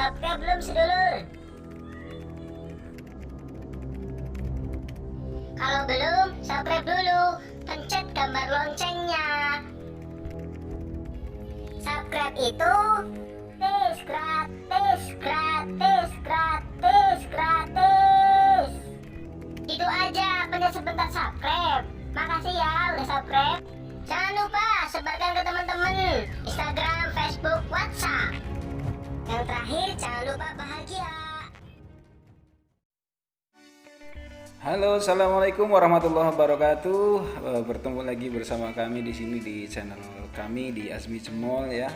subscribe belum sedulur? Kalau belum, subscribe dulu, pencet gambar loncengnya. Subscribe itu gratis. Itu aja, pencet sebentar subscribe. Makasih ya udah subscribe. Jangan lupa sebarkan ke teman-teman Instagram, Facebook, WhatsApp. Yang terakhir, jangan lupa bahagia. Halo, assalamualaikum warahmatullahi wabarakatuh. Bertemu lagi bersama kami di sini di channel kami di Azmi Cemol ya.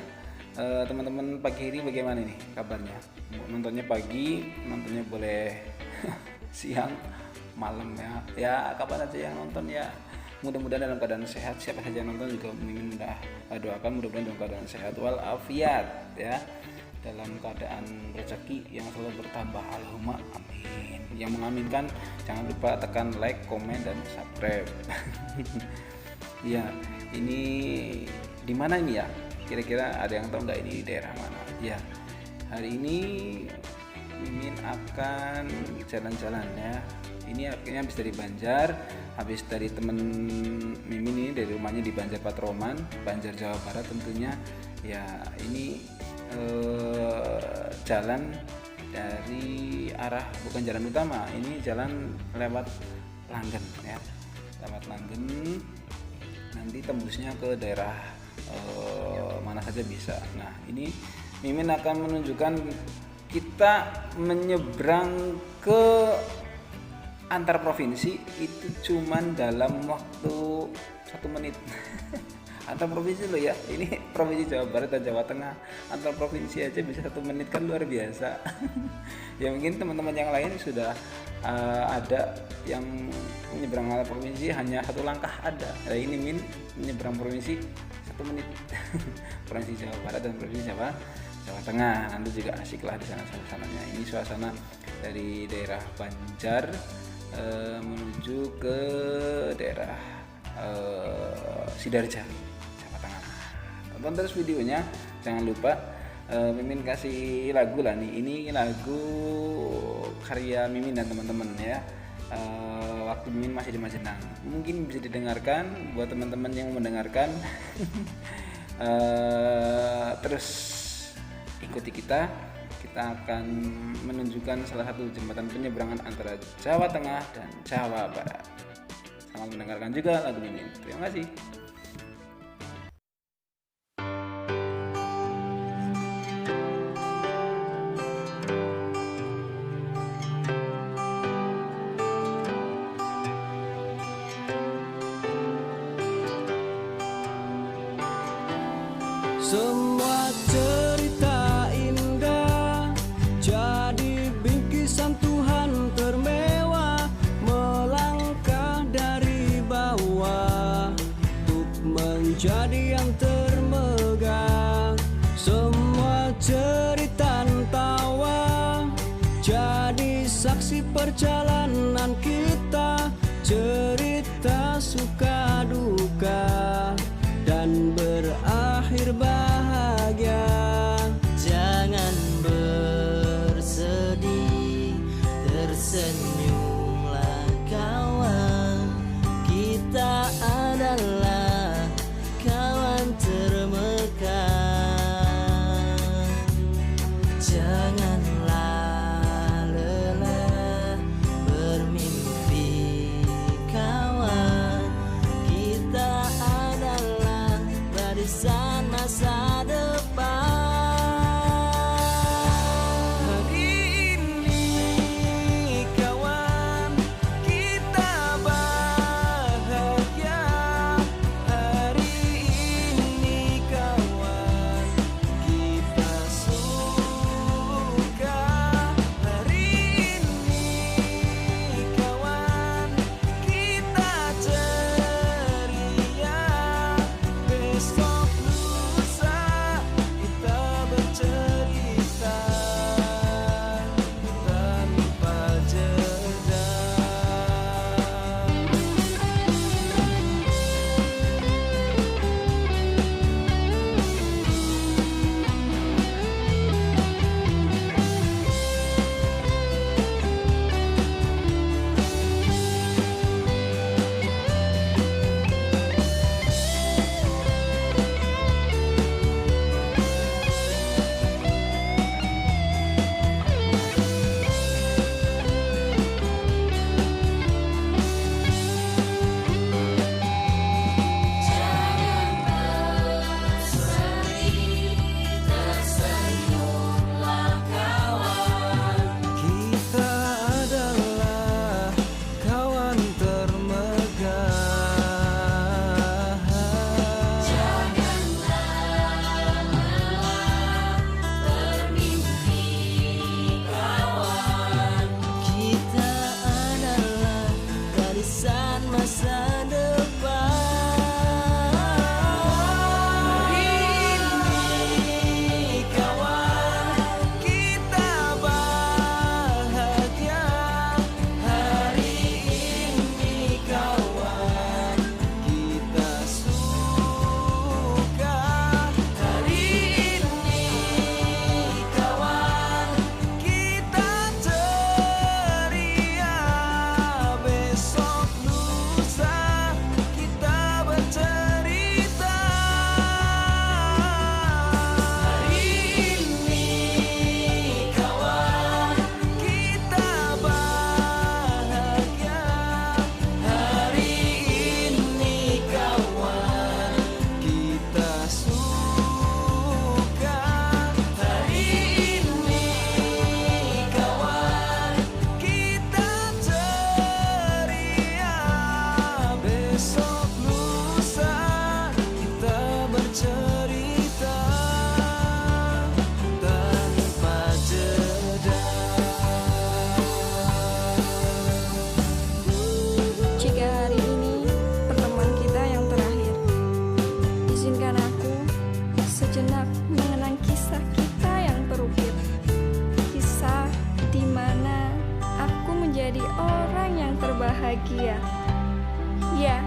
Teman-teman pagi ini bagaimana nih kabarnya? Nontonnya pagi, nontonnya boleh siang, malam ya. Ya kapan aja yang nonton ya. Mudah-mudahan dalam keadaan sehat. Siapa saja yang nonton juga mimin doakan mudah-mudahan dalam keadaan sehat walafiat ya. Dalam keadaan rezeki yang selalu bertambah, Allahumma amin. Yang mengaminkan jangan lupa tekan like, komen dan subscribe. Ya, ini di mana ini ya? Kira-kira ada yang tahu nggak ini di daerah mana? Ya, hari ini Mimin akan jalan-jalan ya. Ini akhirnya habis dari Banjar, habis dari temen Mimin ini dari rumahnya di Banjar Patroman, Banjar Jawa Barat tentunya. Ya, ini jalan dari arah bukan jalan utama, ini jalan lewat Langen ya, lewat Langen, nanti tembusnya ke daerah mana saja bisa. Nah ini Mimin akan menunjukkan kita menyeberang ke antar provinsi itu cuman dalam waktu 1 menit. Antar provinsi loh ya, ini provinsi Jawa Barat dan Jawa Tengah, antar provinsi aja bisa 1 menit, kan luar biasa. Ya mungkin teman-teman yang lain sudah ada yang menyeberang antar provinsi hanya 1 langkah ada. Nah, ini Min menyeberang provinsi 1 menit. Provinsi Jawa Barat dan provinsi Jawa Tengah, nanti juga asik lah di sana suasananya. Ini suasana dari daerah Banjar menuju ke daerah Sidarja, Jawa Tengah. Tonton terus videonya, jangan lupa. Mimin kasih lagu lah nih, ini lagu karya Mimin dan teman-teman ya. Waktu Mimin masih di Majenang, mungkin bisa didengarkan buat teman-teman yang mendengarkan. Terus ikuti kita akan menunjukkan salah satu jembatan penyeberangan antara Jawa Tengah dan Jawa Barat. Selamat mendengarkan juga lagu Mimin. Terima kasih. Semua cerita indah jadi bingkisan Tuhan termewah, melangkah dari bawah untuk menjadi yang termegah. Semua cerita tawa jadi saksi perjalanan kita, cerita suka duka dan berakhir bahagia. Jangan bersedih, tersenyumlah kawan. Kita adalah kawan termegah. Janganlah lelah bahagia. Ya,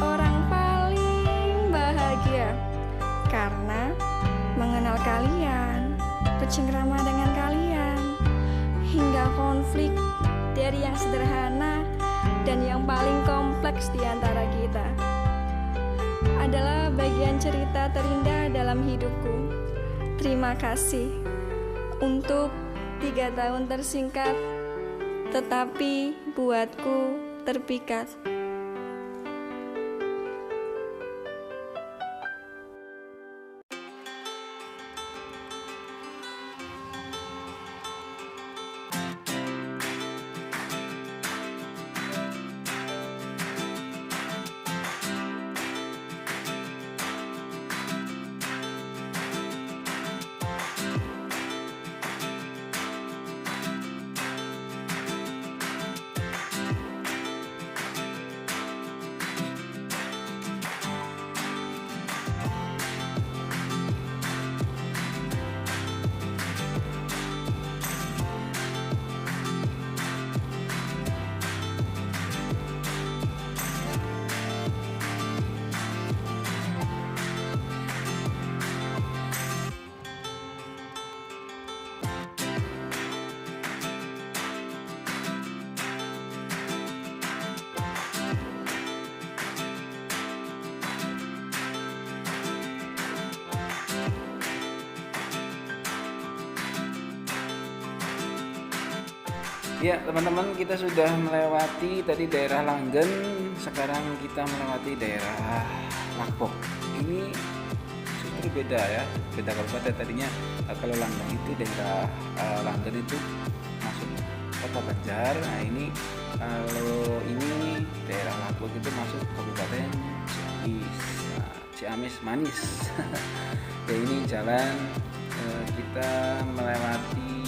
orang paling bahagia karena mengenal kalian, bercengkrama dengan kalian, hingga konflik dari yang sederhana dan yang paling kompleks di antara kita adalah bagian cerita terindah dalam hidupku. Terima kasih untuk 3 tahun tersingkat, tetapi buatku terpikat. Ya teman-teman, kita sudah melewati tadi daerah Langen, sekarang kita melewati daerah Lakpok. Ini justru beda ya, beda kabupaten. Tadinya kalau Langen itu daerah Langen itu masuk kota Banjar. Nah ini kalau ini daerah Lakpok itu masuk kabupaten Ciamis Manis. Ya ini jalan kita melewati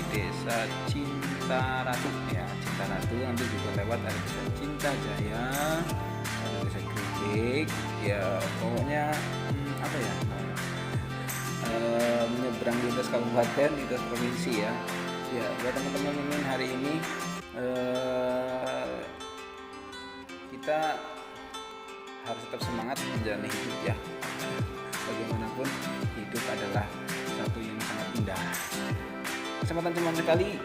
desa Cinta Ratu ya, Cinta Ratu, nanti juga lewat ada desa Cinta Jaya, ada desa Grebek ya, pokoknya apa ya, menyeberang lintas kabupaten, lintas provinsi ya. Ya buat teman-teman ini hari ini kita harus tetap semangat menjalani hidup ya. Bagaimanapun hidup adalah satu yang sangat indah. Kesempatan cuma sekali,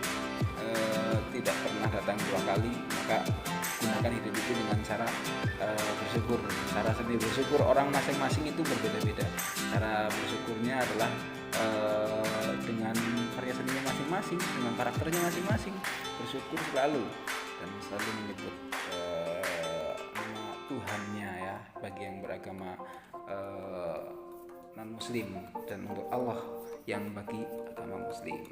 tidak pernah datang 2 kali, maka gunakan hidup itu dengan cara bersyukur. Cara sendiri bersyukur orang masing-masing itu berbeda-beda. Cara bersyukurnya adalah dengan karya seninya masing-masing, dengan karakternya masing-masing. Bersyukur selalu dan selalu menyebut nama Tuhannya ya, bagi yang beragama non-muslim, dan untuk Allah yang bagi agama muslim.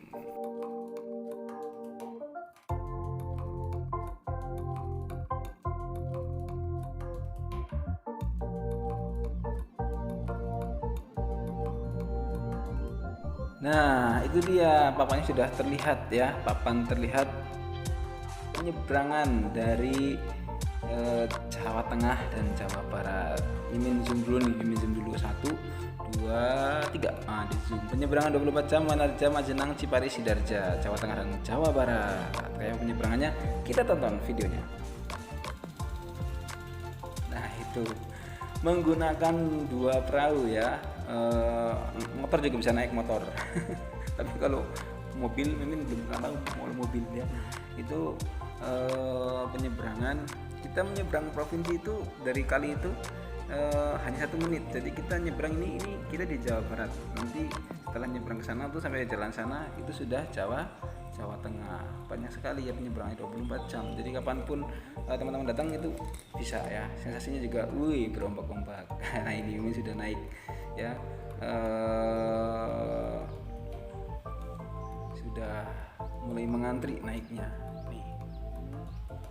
Nah itu dia, papannya sudah terlihat ya, papan terlihat penyeberangan dari Jawa Tengah dan Jawa Barat. Mimin zoom dulu nih, mimin zoom dulu 1, 2, 3. Nah di zoom penyeberangan 24 jam Manarja, Majenang, Cipari, Sidarja, Jawa Tengah dan Jawa Barat. Kayak penyeberangannya kita tonton videonya. Nah itu menggunakan 2 perahu ya. Motor juga bisa naik motor. Tapi kalau mobil mimin belum pernah tahu mau mobil ya. Itu penyeberangan, kita menyeberang provinsi itu dari kali itu hanya 1 menit. Jadi kita nyebrang ini kita di Jawa Barat. Nanti setelah nyebrang ke sana tuh sampai jalan sana itu sudah Jawa Tengah. Banyak sekali ya penyeberangan 24 jam. Jadi kapanpun teman-teman datang itu bisa ya. Sensasinya juga berombak-ombak. Nah ini sudah naik ya, sudah mulai mengantri naiknya nih.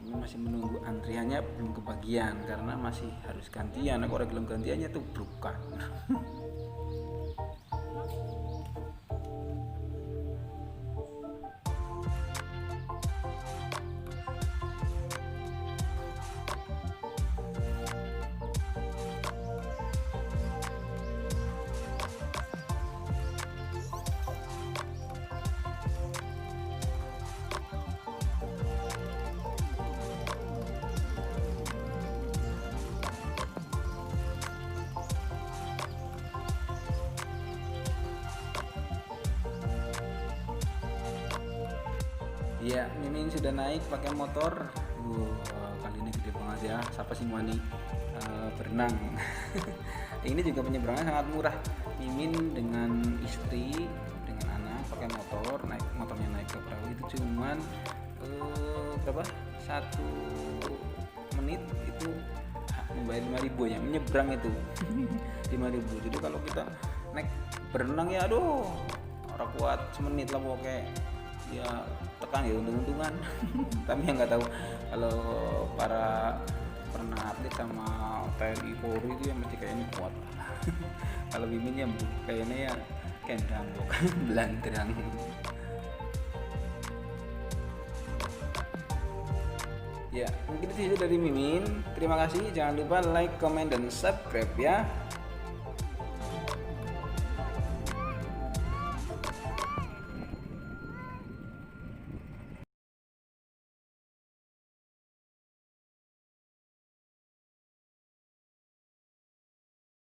Ini masih menunggu antriannya, belum kebagian karena masih harus gantian. Aku orang belum gantiannya tuh bukan. Ya, Mimin sudah naik pakai motor. Kali ini gede banget ya. Siapa sih Wani berenang? Ini juga penyeberangan sangat murah. Mimin dengan istri, dengan anak pakai motor, motornya naik ke perahu itu cuman berapa? 1 menit itu membayar 5.000 ya, menyeberang itu 5.000. Jadi kalau kita naik berenang ya aduh orang kuat semenit lah pokoknya ya, tekan ya untung-untungan. Tapi yang nggak tahu kalau para pernah atlet sama TNI Polri itu yang mesti kayaknya kuat. Kalau Mimin ya kayaknya ya kendang bukan belandrang. Ya, mungkin itu saja dari Mimin. Terima kasih. Jangan lupa like, comment, dan subscribe ya.